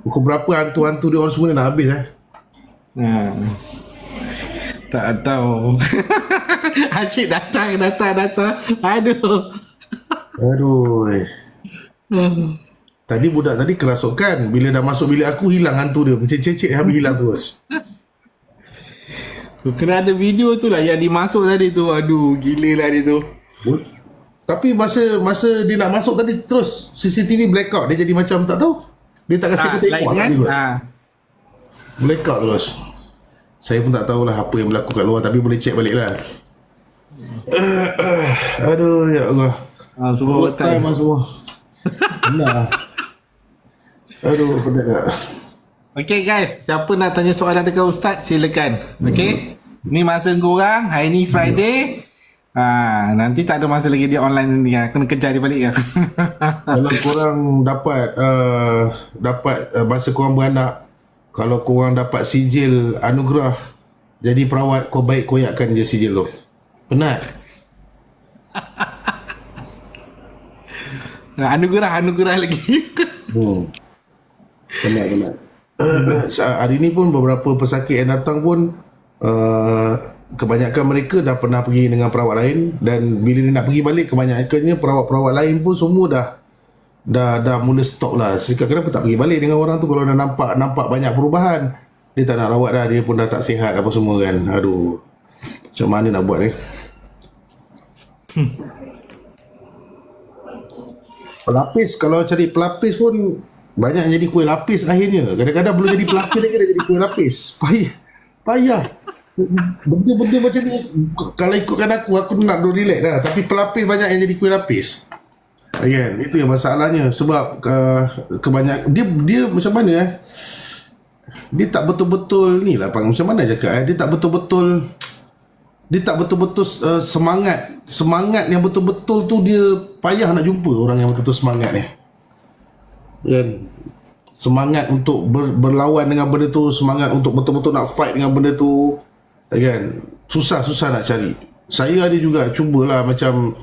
Pukul berapa hantu-hantu dia orang semua ni nak habis Ha. Tak tahu. Asyik datang. Aduh. Aduh. Tadi budak tadi kerasukan. Bila dah masuk bilik aku, hilang hantu dia. Mencecek-cecek habis hilang terus. Kena ada video tu lah yang dimasuk tadi tu. Aduh, gila lah dia tu. Tapi masa dia nak masuk tadi terus CCTV blackout. Dia jadi macam tak tahu. Dia tak kasi aku tengok kan? juga. Blackout terus. Saya pun tak tahulah apa yang berlaku kat luar, tapi boleh check balik lah. Aduh, ya Allah. Semua betul. Semua. Nah. Aduh, penat tak? Okay guys, siapa nak tanya soalan dekat Ustaz, silakan. Okay, ni masa korang, hari ni Friday. Nanti tak ada masa lagi dia online ni, kena kejar dia balik kan. Kalau korang dapat masa korang beranak, kalau korang dapat sijil anugerah jadi perawat, kau baik koyakkan je sijil tu. Penat. Anugerah lagi. Penat. Hari ni pun beberapa pesakit yang datang pun kebanyakan mereka dah pernah pergi dengan perawat lain, dan bila dia nak pergi balik, kebanyakannya perawat-perawat lain pun semua dah mula stop lah. Cakap kenapa tak pergi balik dengan orang tu kalau dah nampak banyak perubahan. Dia tak nak rawat dah, dia pun dah tak sihat apa semua kan. Aduh, macam mana nak buat ni? Pelapis, kalau cari pelapis pun banyak yang jadi kuih lapis akhirnya. Kadang-kadang belum jadi pelapis lagi dah jadi kuih lapis. Payah. Benda-benda macam ni, kalau ikutkan aku nak relax dah. Tapi pelapis banyak yang jadi kuih lapis. Kan, itu yang masalahnya. Sebab kebanyakan dia macam mana dia tak betul-betul ni lah Pang, macam mana cakap dia tak betul-betul semangat yang betul-betul tu. Dia payah nak jumpa orang yang betul-betul semangat ni kan. Semangat untuk berlawan dengan benda tu, semangat untuk betul-betul nak fight dengan benda tu kan. Susah nak cari. Saya ada juga cubalah macam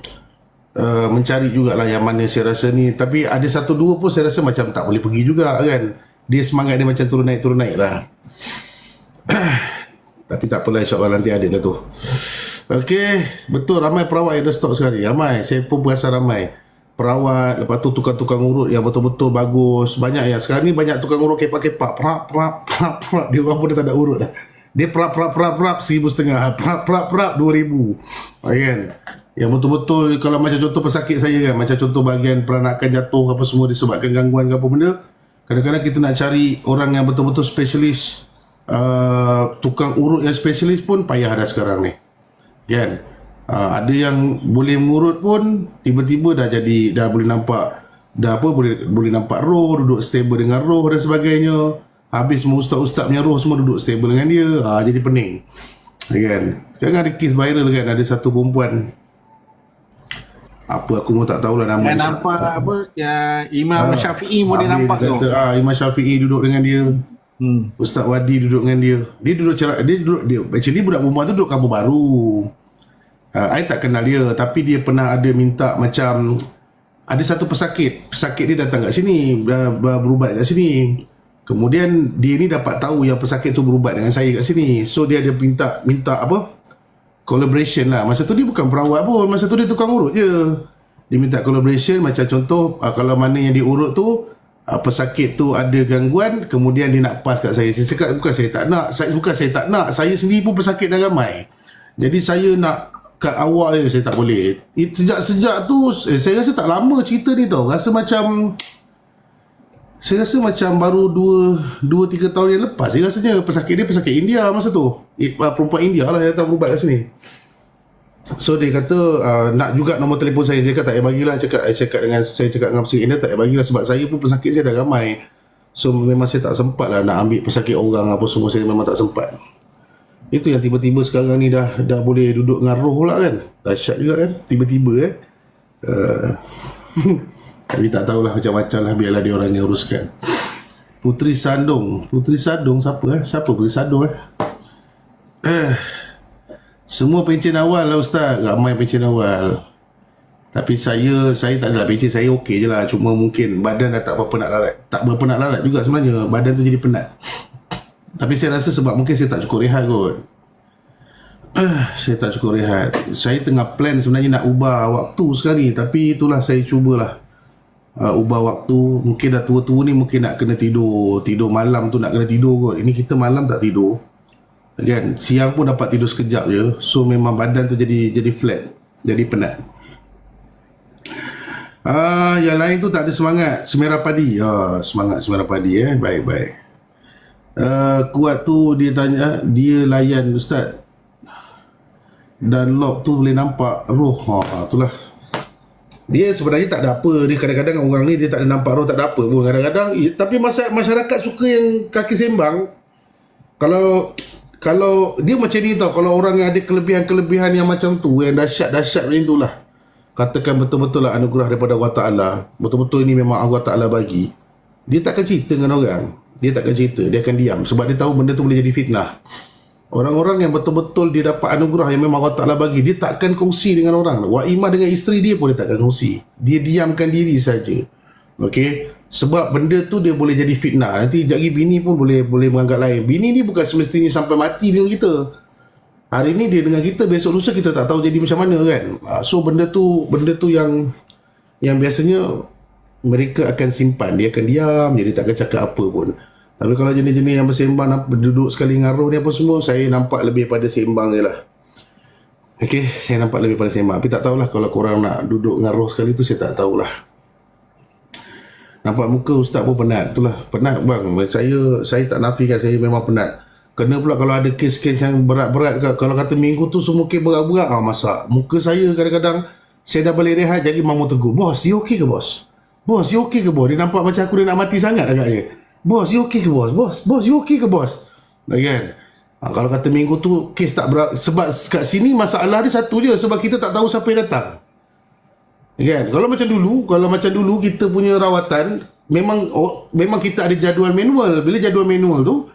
mencari jugalah yang mana saya rasa ni, tapi ada satu dua pun saya rasa macam tak boleh pergi juga kan. Dia semangat dia macam turun naik lah. Tapi tak apalah, insyaAllah nanti ada lah tu. Okey, betul ramai perawat yang dah stop sekali. Ramai, saya pun berasa ramai perawat, lepas tu tukang-tukang urut yang betul-betul bagus. Banyak yang sekarang ni banyak tukang urut kepak-kepak, prap. Dia orang pun dah tak ada urut dah. Dia prap 1,500, prap 2,000 kan. Yang betul-betul, kalau macam contoh pesakit saya kan, macam contoh bahagian peranakan jatuh apa semua disebabkan gangguan ke apa benda, kadang-kadang kita nak cari orang yang betul-betul spesialis, tukang urut yang spesialis pun payah dah sekarang ni kan. Ada yang boleh mengurut pun tiba-tiba dah boleh nampak, boleh nampak roh, duduk stable dengan roh dan sebagainya. Habis semua ustaz-ustaz punya roh semua duduk stable dengan dia, jadi pening kan. Sekarang ada kes viral kan, ada satu perempuan, apa aku pun tak tahulah nama dia. Nampak apa Imam Syafi'i pun dia nampak tu. Imam Syafi'i duduk dengan dia. Ustaz Wadi duduk dengan dia. Dia actually budak perempuan tu duduk kampung baru. I tak kenal dia, tapi dia pernah ada minta macam ada satu pesakit dia datang kat sini, berubat kat sini. Kemudian dia ni dapat tahu yang pesakit tu berubat dengan saya kat sini. So dia ada minta apa? Collaboration lah. Masa tu dia bukan perawat pun, masa tu dia tukang urut je. Dia minta collaboration, macam contoh kalau mana yang diurut tu pesakit tu ada gangguan, kemudian dia nak pas kat saya. Saya cakap bukan saya tak nak, saya sendiri pun pesakit dah ramai. Jadi saya nak kat awal je, saya tak boleh. Sejak tu saya rasa tak lama cerita ni tau. Saya rasa macam baru 2-3 tahun yang lepas. Saya rasanya pesakit dia pesakit India masa tu. Perempuan India lah yang datang berubat kat sini. So dia kata nak juga nombor telefon saya. Saya kata tak payah bagilah. Saya cakap dengan pesakit India, tak payah bagilah sebab saya pun pesakit saya dah ramai. So memang saya tak sempat lah nak ambil pesakit orang apa semua. Saya memang tak sempat. Itu yang tiba-tiba sekarang ni dah boleh duduk dengan roh pula kan. Dahsyat juga kan. Tiba-tiba tapi tak tahulah, macam-macam lah, biarlah dia orang yang uruskan. Putri Sandung siapa siapa Putri Sandung semua pencen awal lah Ustaz, ramai pencen awal. Tapi saya tak adalah becek, saya okey je lah. Cuma mungkin badan dah tak berapa nak larat. Tak berapa nak larat juga sebenarnya. Badan tu jadi penat. Tapi saya rasa sebab mungkin saya tak cukup rehat kot. Saya tak cukup rehat. Saya tengah plan sebenarnya nak ubah waktu sekali. Tapi itulah saya cubalah ubah waktu. Mungkin dah tua-tua ni mungkin nak kena tidur. Tidur malam tu nak kena tidur kot. Ini kita malam tak tidur. Kan? Siang pun dapat tidur sekejap je. So memang badan tu jadi flat. Jadi penat. Yang lain tu tak ada semangat. Semerah padi. Semangat semerah padi baik-baik. Kuat tu dia tanya, dia layan Ustaz. Dan lock tu boleh nampak roh. Itulah. Dia sebenarnya tak ada apa. Dia kadang-kadang orang ni dia tak ada nampak roh, tak ada apa pun kadang-kadang. Tapi masyarakat suka yang kaki sembang. Kalau dia macam ni tau. Kalau orang yang ada kelebihan-kelebihan yang macam tu, yang dahsyat-dahsyat macam tu lah, katakan betul-betul lah anugerah daripada Allah Ta'ala, betul-betul ini memang Allah Ta'ala bagi, dia takkan cerita dengan orang. Dia takkan cerita, dia akan diam. Sebab dia tahu benda tu boleh jadi fitnah. Orang-orang yang betul-betul dia dapat anugerah yang memang Allah Ta'ala bagi, dia takkan kongsi dengan orang. Wak Imah dengan isteri dia pun dia takkan kongsi. Dia diamkan diri saja. Okey? Sebab benda tu dia boleh jadi fitnah. Nanti sekejap lagi bini pun boleh menganggap lain. Bini ni bukan semestinya sampai mati dengan kita. Hari ni dia dengan kita, besok lusa kita tak tahu jadi macam mana kan. So benda tu yang biasanya mereka akan simpan. Dia akan diam, jadi tak akan cakap apa pun. Tapi kalau jenis-jenis yang bersembang, duduk sekali ngaruh ni apa semua, saya nampak lebih pada sembang je lah. Okay, saya nampak lebih pada sembang. Tapi tak tahulah kalau korang nak duduk ngaruh sekali tu, saya tak tahulah. Nampak muka Ustaz pun penat. Itulah, penat bang. Saya tak nafikan, saya memang penat. Kena pula kalau ada kes-kes yang berat-berat. Kalau kata minggu tu semua kes berat-berat, masak. Muka saya kadang-kadang, saya dah balik rehat, jadi mamu tegur, bos, you okay ke bos? Bos, you okay ke bos? Dia nampak macam aku dah nak mati sangat agaknya. Bos, you okay ke bos? Bos, you okay ke bos? Kan? Kalau kata minggu tu kes tak berat. Sebab kat sini masalah dia satu je. Sebab kita tak tahu siapa yang datang. Kan? Kalau macam dulu kita punya rawatan, memang kita ada jadual manual. Bila jadual manual tu,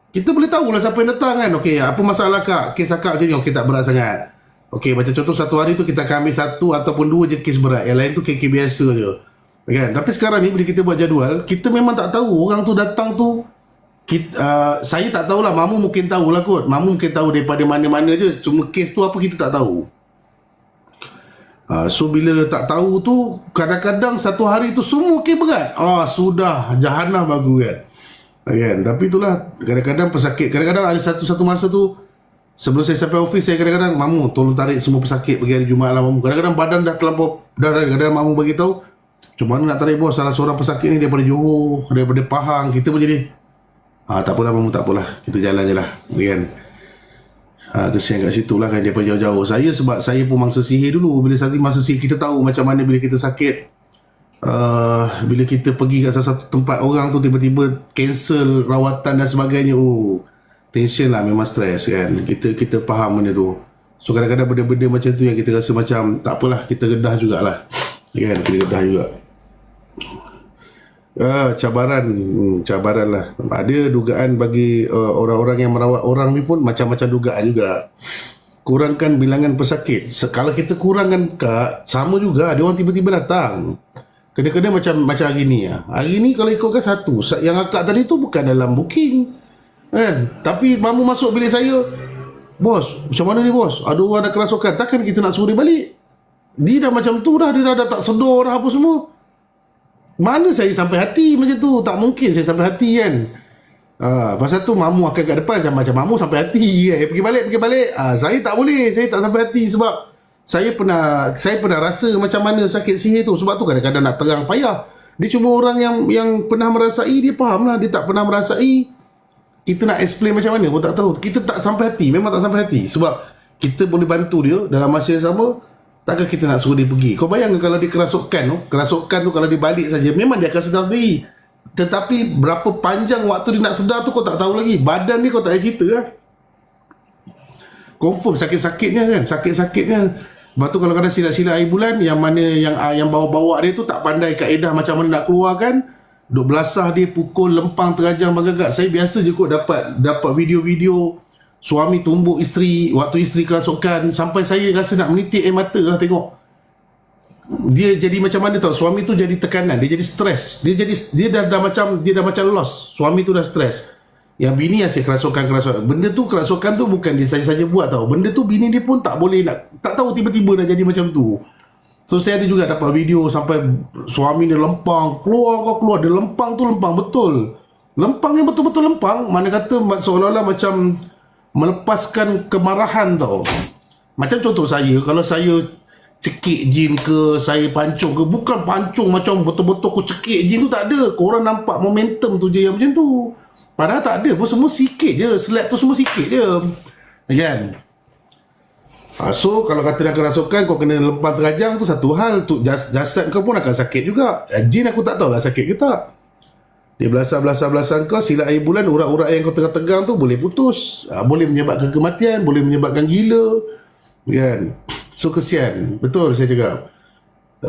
kita boleh tahulah siapa yang datang kan. Okey, apa masalah kak? Kes akak macam ni, okey tak berat sangat. Okey, macam contoh satu hari tu kita akan ambil satu ataupun dua je kes berat. Yang lain tu kes biasa je. Kan? Tapi sekarang ni bila kita buat jadual, kita memang tak tahu orang tu datang tu. Saya tak tahulah, Mamu mungkin tahulah kot. Mamu mungkin tahu daripada mana-mana je. Cuma kes tu apa kita tak tahu. So bila tak tahu tu, kadang-kadang satu hari tu semua kes berat. Sudah jahanam bagus kan. Kan? Tapi itulah, kadang-kadang pesakit. Kadang-kadang ada satu masa tu, sebelum saya sampai office, saya kadang-kadang, Mamu tolong tarik semua pesakit pergi hari Jumaat lah Mamu. Kadang-kadang badan dah terlampau, kadang-kadang Mamu bagi tahu, cuma mana nak tarik bos, salah seorang pesakit ni daripada Johor, daripada Pahang. Kita pun jadi tak apalah Mamu, tak apalah, kita jalan je lah kan. Kesian kat situ lah kan, daripada jauh-jauh. Sebab saya pun mangsa sihir dulu. Bila masa sihir, kita tahu macam mana bila kita sakit. Bila kita pergi kat salah satu tempat orang tu, tiba-tiba cancel rawatan dan sebagainya, tension lah, memang stres kan. Kita faham benda tu. So kadang-kadang benda-benda macam tu yang kita rasa macam tak apalah, kita redah jugalah kan, kita redah juga. Cabaran lah. Ada dugaan bagi orang-orang yang merawat orang ni pun macam-macam dugaan juga. Kurangkan bilangan pesakit. Kalau kita kurangkan kak, sama juga ada orang tiba-tiba datang. Kena-kena macam hari ni lah. Hari ni kalau ikutkan satu, yang akak tadi tu bukan dalam booking kan. Tapi Mamu masuk bilik saya, bos, macam mana ni bos? Ada orang dah kerasukan. Takkan kita nak suruh dia balik? Dia dah macam tu dah. Dia dah tak sedar dah apa semua. Mana saya sampai hati macam tu? Tak mungkin saya sampai hati kan. Pasal tu Mamu akan kat depan macam Mamu sampai hati kan. Pergi balik. Saya tak boleh. Saya tak sampai hati sebab saya pernah rasa macam mana sakit sihir tu. Sebab tu kadang-kadang nak terang payah. Dia cuma orang yang pernah merasai, dia faham lah. Dia tak pernah merasai, kita nak explain macam mana pun tak tahu. Kita tak sampai hati. Memang tak sampai hati. Sebab kita boleh bantu dia dalam masa yang sama. Takkan kita nak suruh dia pergi. Kau bayangkan kalau dia kerasukan tu kalau dia balik saja, memang dia akan sedar sendiri. Tetapi berapa panjang waktu dia nak sedar tu kau tak tahu lagi. Badan ni kau tak ada cerita lah. Confirm sakit-sakitnya kan. Sakit-sakitnya. Lepas tu kalau kadang silap-silap air bulan, yang mana yang bawa-bawa dia tu tak pandai kaedah macam mana nak keluarkan, duk belasah dia, pukul, lempang, terajang, bagagak. Saya biasa je kot dapat video-video suami tumbuk isteri waktu isteri kerasukan, sampai saya rasa nak menitik air mata lah tengok. dia jadi macam mana tau, suami tu jadi tekanan, dia jadi stres, dia dah macam lost, suami tu dah stres. Yang bini asyik kerasukan, benda tu kerasukan tu bukan dia saja buat tau, benda tu bini dia pun tak boleh nak, tak tahu tiba-tiba dah jadi macam tu. So saya ada juga dapat video sampai suami dia lempang, keluar dia lempang tu lempang betul, lempang yang betul-betul lempang, mana kata seolah-olah macam melepaskan kemarahan tau. Macam contoh saya, kalau saya cekik jin ke, saya pancung ke, bukan pancung macam betul-betul aku cekik jin tu, tak ada. Korang nampak momentum tu je yang macam tu, padahal tak ada pun, semua sikit je, slap tu semua sikit je kan. So kalau kata nak kerasukan, kau kena lempang terajang tu satu hal tu, jasad kau pun akan sakit juga. Jin aku tak tahulah sakit ke tak, dia belasah kau, silat air bulan, urat-urat yang kau tengah tegang tu boleh putus, boleh menyebabkan kematian, boleh menyebabkan gila kan. So kesian, betul saya cakap.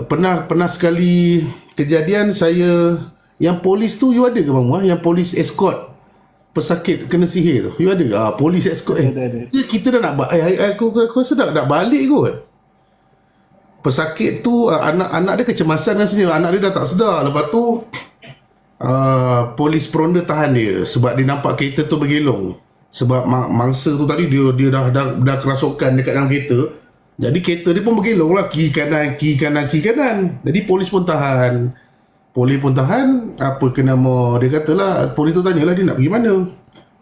Pernah sekali kejadian saya, yang polis tu you ada ke bang Muah? Yang polis escort pesakit kena sihir tu, you ada? Polis escort Ada. kita dah nak aku rasa nak balik kot. Pesakit tu anak dia kecemasan rasanya, anak dia dah tak sedar. Lepas tu polis peronda tahan dia sebab dia nampak kereta tu bergelong. Sebab mangsa tu tadi dia dah kerasukan dekat dalam kereta. Jadi kereta dia pun bergelong lah, kiri kanan. Jadi polis pun tahan. Apa kena mau, dia katalah, polis tu tanyalah dia nak pergi mana.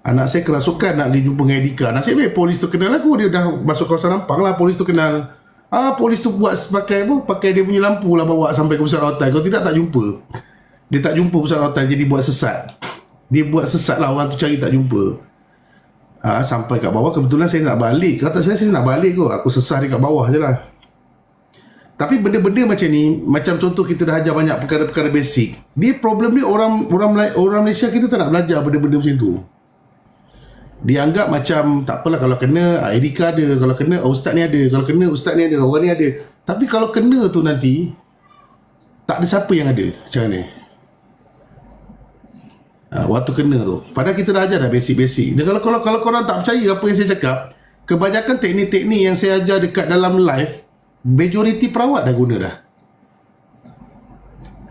Anak saya kerasukan, nak pergi jumpa dengan Edika. Nasib baik polis tu kenal aku, dia dah masuk kawasan Ampang lah, polis tu kenal. Polis tu buat pakai dia punya lampu lah, bawa sampai ke pusat rawatan. Kalau tidak tak jumpa. Dia tak jumpa pusat rawatan, jadi buat sesat. Dia buat sesat lah, orang tu cari tak jumpa. Sampai kat bawah, kebetulan saya nak balik. Kata saya nak balik kot, aku sesat dekat bawah je lah. Tapi benda-benda macam ni, macam contoh kita dah ajar banyak perkara-perkara basic. Dia problem dia, orang Malaysia kita tak nak belajar benda-benda macam tu. Dia anggap macam tak apalah, kalau kena Erika ada, kalau kena ustaz ni ada, kalau kena ustaz ni ada, orang ni ada. Tapi kalau kena tu nanti tak ada siapa yang ada macam ni. Waktu kena tu, padahal kita dah ajar dah basic-basic. Dan kalau korang tak percaya apa yang saya cakap, kebanyakan teknik-teknik yang saya ajar dekat dalam live, majoriti perawat dah guna dah.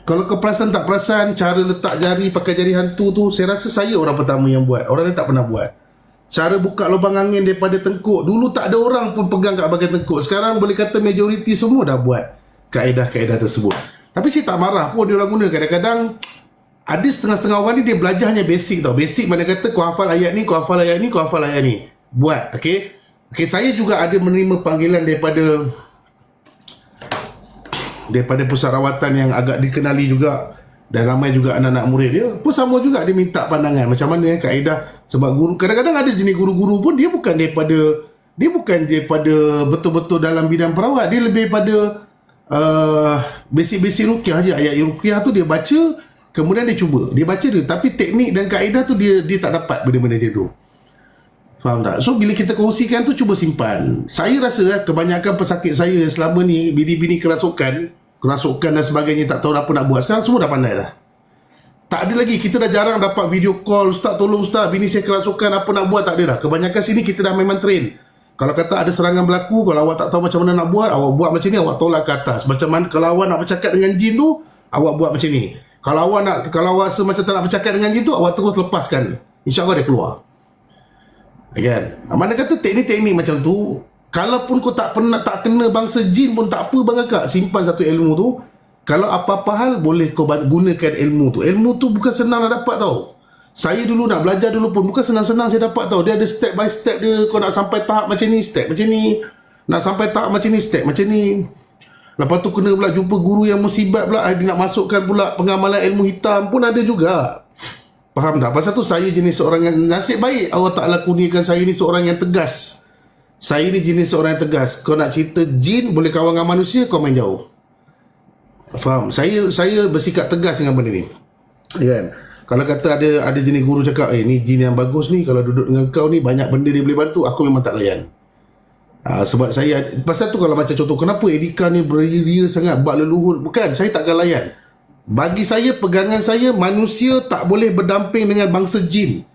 Kalau kau perasan tak perasan, cara letak jari, pakai jari hantu tu, saya rasa saya orang pertama yang buat. Orang lain tak pernah buat. Cara buka lubang angin daripada tengkuk, dulu tak ada orang pun pegang kat bahagian tengkuk. Sekarang boleh kata majoriti semua dah buat kaedah-kaedah tersebut. Tapi saya tak marah pun dia orang guna. Kadang-kadang ada setengah-setengah orang ni dia belajar hanya basic tau. Basic mana kata kau hafal ayat ni, kau hafal ayat ni, kau hafal ayat ni. Buat, okay? Okay, saya juga ada menerima panggilan daripada pusat rawatan yang agak dikenali juga, dan ramai juga anak-anak murid dia pun sama juga, dia minta pandangan macam mana kaedah. Sebab guru, kadang-kadang ada jenis guru-guru pun dia bukan daripada betul-betul dalam bidang perawat, dia lebih pada basic-basic ruqyah je. Ayat ruqyah tu dia baca, kemudian dia cuba, dia baca dia, tapi teknik dan kaedah tu dia tak dapat benda-benda dia tu. Faham tak? So bila kita kongsikan tu, cuba simpan. Saya rasa kebanyakan pesakit saya selama ni, bini-bini kerasukan dan sebagainya, tak tahu apa nak buat, sekarang semua dah pandai dah. Tak ada lagi, kita dah jarang dapat video call, ustaz tolong ustaz, bini saya kerasukan, apa nak buat, tak ada dah. Kebanyakan sini kita dah memang train. Kalau kata ada serangan berlaku, kalau awak tak tahu macam mana nak buat, awak buat macam ni, awak tolak ke atas. Macam mana kalau awak nak bercakap dengan jin tu, awak buat macam ni. Kalau awak rasa macam tak nak bercakap dengan jin tu, awak terus lepaskan, InsyaAllah dia keluar. Kan? Mana kata teknik-teknik macam tu, kalaupun kau tak kena bangsa jin pun tak apa bang kakak, simpan satu ilmu tu. Kalau apa-apa hal, boleh kau gunakan ilmu tu. Ilmu tu bukan senang nak dapat tau. Saya dulu nak belajar dulu pun bukan senang-senang saya dapat tau. Dia ada step by step dia. Kau nak sampai tahap macam ni, step macam ni. Nak sampai tahap macam ni, step macam ni. Lepas tu kena pula jumpa guru yang musibat pula, dia nak masukkan pula pengamalan ilmu hitam pun ada juga. Faham tak? Pasal tu saya jenis seorang yang, nasib baik Allah Ta'ala kurniakan saya ni seorang yang tegas. Saya ni jenis seorang yang tegas. Kau nak cerita jin boleh kawan dengan manusia, kau main jauh. Faham? Saya bersikap tegas dengan benda ni. Kan? Kalau kata ada jenis guru cakap, ni jin yang bagus ni, kalau duduk dengan kau ni banyak benda dia boleh bantu, aku memang tak layan. Sebab saya, pasal tu kalau macam contoh, kenapa Edika ni beria sangat, bak leluhur, bukan, saya takkan layan. Bagi saya, pegangan saya, manusia tak boleh berdamping dengan bangsa jin.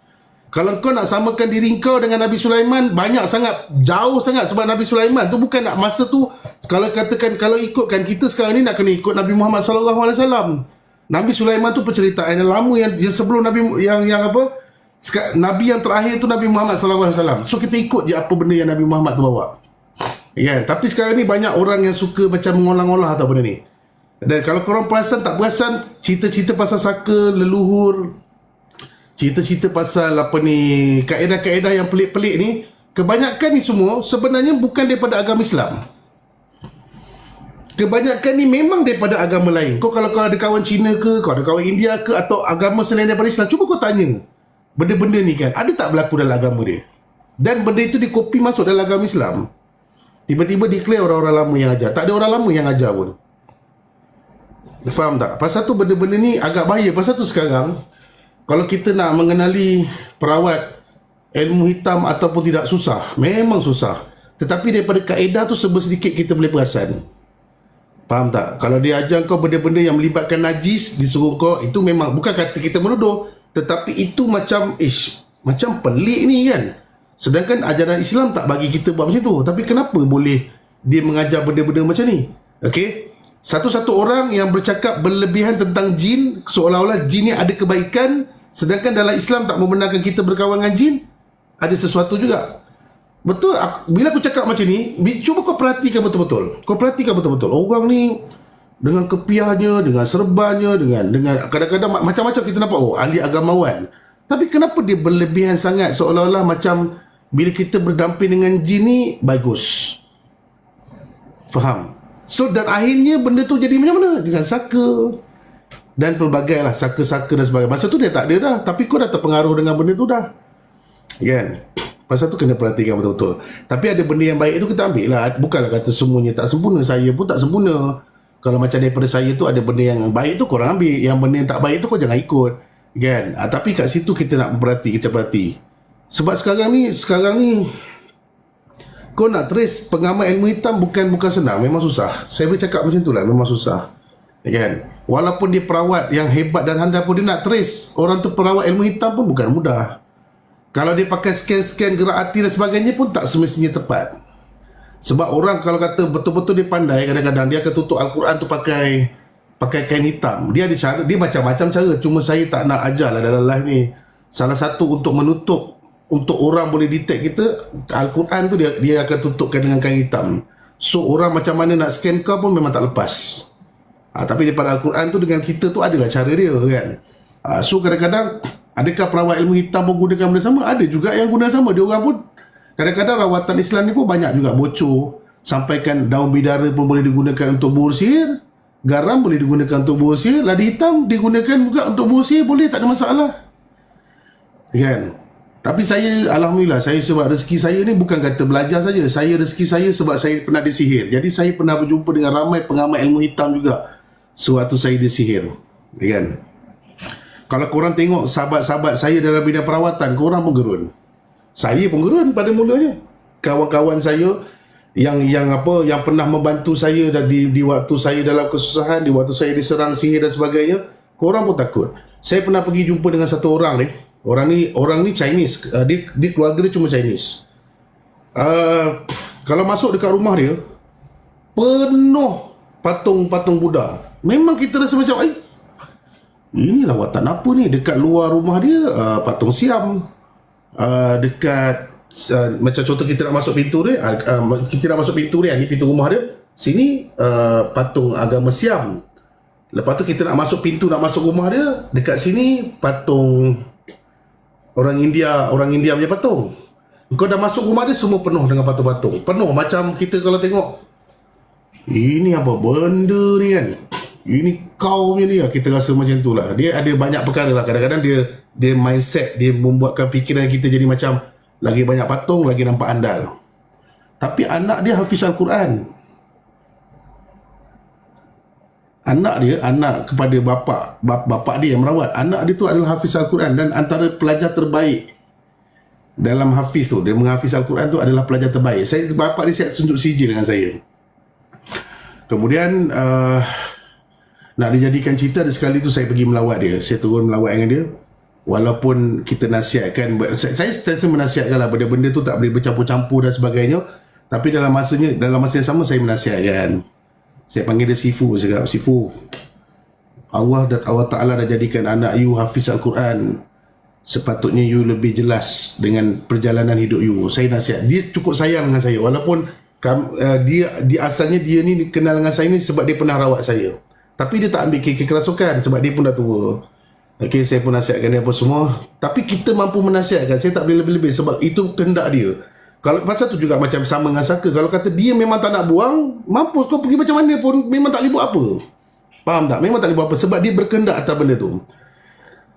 Kalau kau nak samakan diri kau dengan Nabi Sulaiman, banyak sangat, jauh sangat. Sebab Nabi Sulaiman tu bukan nak masa tu, kalau katakan, kalau ikutkan kita sekarang ni nak kena ikut Nabi Muhammad SAW. Nabi Sulaiman tu penceritaan yang lama, yang sebelum Nabi yang apa, Nabi yang terakhir tu Nabi Muhammad SAW. So kita ikut je apa benda yang Nabi Muhammad tu bawa. Kan? Tapi sekarang ni banyak orang yang suka macam mengolah-ngolah atau benda ni. Dan kalau korang perasan tak perasan, cerita-cerita pasal saka leluhur, cerita-cerita pasal apa ni, kaedah-kaedah yang pelik-pelik ni, kebanyakan ni semua sebenarnya bukan daripada agama Islam. Kebanyakan ni memang daripada agama lain. Kau kalau kau ada kawan Cina ke, kau ada kawan India ke, atau agama selain daripada Islam, cuba kau tanya, benda-benda ni kan ada tak berlaku dalam agama dia? Dan benda itu dikopi masuk dalam agama Islam. Tiba-tiba declare orang-orang lama yang ajar. Tak ada orang lama yang ajar pun. Faham tak? Pasal tu benda-benda ni agak bahaya. Pasal tu sekarang, kalau kita nak mengenali perawat ilmu hitam ataupun tidak, susah. Memang susah. Tetapi daripada kaedah tu sedikit kita boleh perasan. Faham tak? Kalau dia ajar kau benda-benda yang melibatkan najis, disuruh kau, itu memang bukan kata kita menuduh, tetapi itu macam macam pelik ni kan. Sedangkan ajaran Islam tak bagi kita buat macam tu. Tapi kenapa boleh dia mengajar benda-benda macam ni? Okey. Satu-satu orang yang bercakap berlebihan tentang jin, seolah-olah jin ni ada kebaikan, sedangkan dalam Islam tak membenarkan kita berkawan dengan jin, ada sesuatu juga. Betul, bila aku cakap macam ni, cuba kau perhatikan betul-betul. Kau perhatikan betul-betul. Orang ni dengan kepiahnya, dengan serbannya, dengan kadang-kadang macam-macam kita nampak, oh, ahli agamawan. Tapi kenapa dia berlebihan sangat, seolah-olah macam bila kita berdamping dengan jin ni bagus. Faham? So dan akhirnya benda tu jadi macam mana? Dengan saka dan pelbagai lah, saka-saka dan sebagainya. Masa tu dia tak ada dah, tapi kau dah terpengaruh dengan benda tu dah, kan? Pasal tu kena perhatikan betul-betul. Tapi ada benda yang baik tu kita ambil lah. Bukanlah kata semuanya tak sempurna. Saya pun tak sempurna. Kalau macam daripada saya tu ada benda yang baik tu korang ambil, yang benda yang tak baik tu kau jangan ikut, kan? Tapi kat situ kita nak kita perhati. Sebab sekarang ni kau nak trace pengamal ilmu hitam bukan senang, memang susah. Saya boleh cakap macam tu lah, memang susah, kan? Walaupun dia perawat yang hebat dan handal pun, dia nak trace orang tu perawat ilmu hitam pun bukan mudah. Kalau dia pakai scan gerak hati dan sebagainya pun tak semestinya tepat. Sebab orang kalau kata betul-betul dia pandai, kadang-kadang dia akan tutup Al-Quran tu pakai kain hitam. Dia ada cara, dia macam-macam cara. Cuma saya tak nak ajar lah dalam live ni. Salah satu untuk menutup, untuk orang boleh detect kita, Al-Quran tu dia akan tutupkan dengan kain hitam. So orang macam mana nak scan kau pun memang tak lepas. Tapi daripada Al-Quran tu dengan kita tu adalah cara dia, kan? So kadang-kadang, adakah perawat ilmu hitam pun gunakan benda sama? Ada juga yang guna sama. Dia orang pun kadang-kadang rawatan Islam ni pun banyak juga bocor. Sampaikan daun bidara pun boleh digunakan untuk buur sihir, garam boleh digunakan untuk buur sihir, ladi hitam digunakan juga untuk buur sihir, boleh, tak ada masalah, kan? Tapi saya, alhamdulillah, saya sebab rezeki saya ni bukan kata belajar saja. Saya rezeki saya sebab saya pernah disihir. Jadi saya pernah berjumpa dengan ramai pengamal ilmu hitam juga sewaktu saya disihir, kan? Kalau korang tengok sahabat-sahabat saya dalam bidang perawatan, korang pun gerun. Saya pun gerun pada mulanya. Kawan-kawan saya yang pernah membantu saya di waktu saya dalam kesusahan, di waktu saya diserang sihir dan sebagainya, korang pun takut. Saya pernah pergi jumpa dengan satu orang ni. Orang ni Chinese. Dia keluarga dia cuma Chinese. Kalau masuk dekat rumah dia, penuh patung-patung Buddha. Memang kita rasa macam, inilah watak apa ni? Dekat luar rumah dia, patung Siam. Dekat macam contoh kita nak masuk pintu dia, ni pintu rumah dia. Sini patung agama Siam. Lepas tu kita nak masuk pintu, nak masuk rumah dia, dekat sini patung orang India punya patung. Kau dah masuk rumah dia, semua penuh dengan patung-patung. Penuh macam kita kalau tengok, ini apa benda ni kan? Ini kau punya ni lah. Kita rasa macam tu lah. Dia ada banyak perkara lah. Kadang-kadang dia mindset, dia membuatkan fikiran kita jadi macam lagi banyak patung, lagi nampak andal. Tapi anak dia hafiz Al-Quran. Anak kepada bapa dia yang merawat. Anak dia tu adalah hafiz Al-Quran dan antara pelajar terbaik dalam hafiz tu. Dia menghafiz Al-Quran tu adalah pelajar terbaik. Bapa dia siap tunjuk sijil dengan saya. Kemudian nak dijadikan cerita, ada sekali tu saya pergi melawat dia. Saya turun melawat dengan dia. walaupun kita nasihatkan, saya sentiasa menasihatkan lah, benda-benda tu tak boleh bercampur-campur dan sebagainya, tapi dalam masa yang sama saya menasihatkan. Saya panggil dia Sifu, saya cakap, Sifu, Allah Ta'ala dah jadikan anak you hafiz Al-Quran, sepatutnya you lebih jelas dengan perjalanan hidup you. Saya nasihat, dia cukup sayang dengan saya, walaupun dia asalnya dia ni kenal dengan saya ni sebab dia pernah rawat saya, tapi dia tak ambil kerasukan sebab dia pun dah tua. Okay, saya pun nasihatkan dia apa semua, tapi kita mampu menasihatkan. Saya tak boleh lebih-lebih sebab itu kehendak dia. Kalau pasal tu juga macam sama dengan Saka, kalau kata dia memang tak nak buang, mampus kau pergi macam mana pun memang tak boleh buat apa. Faham tak? Memang tak boleh buat apa sebab dia berkehendak atas benda tu.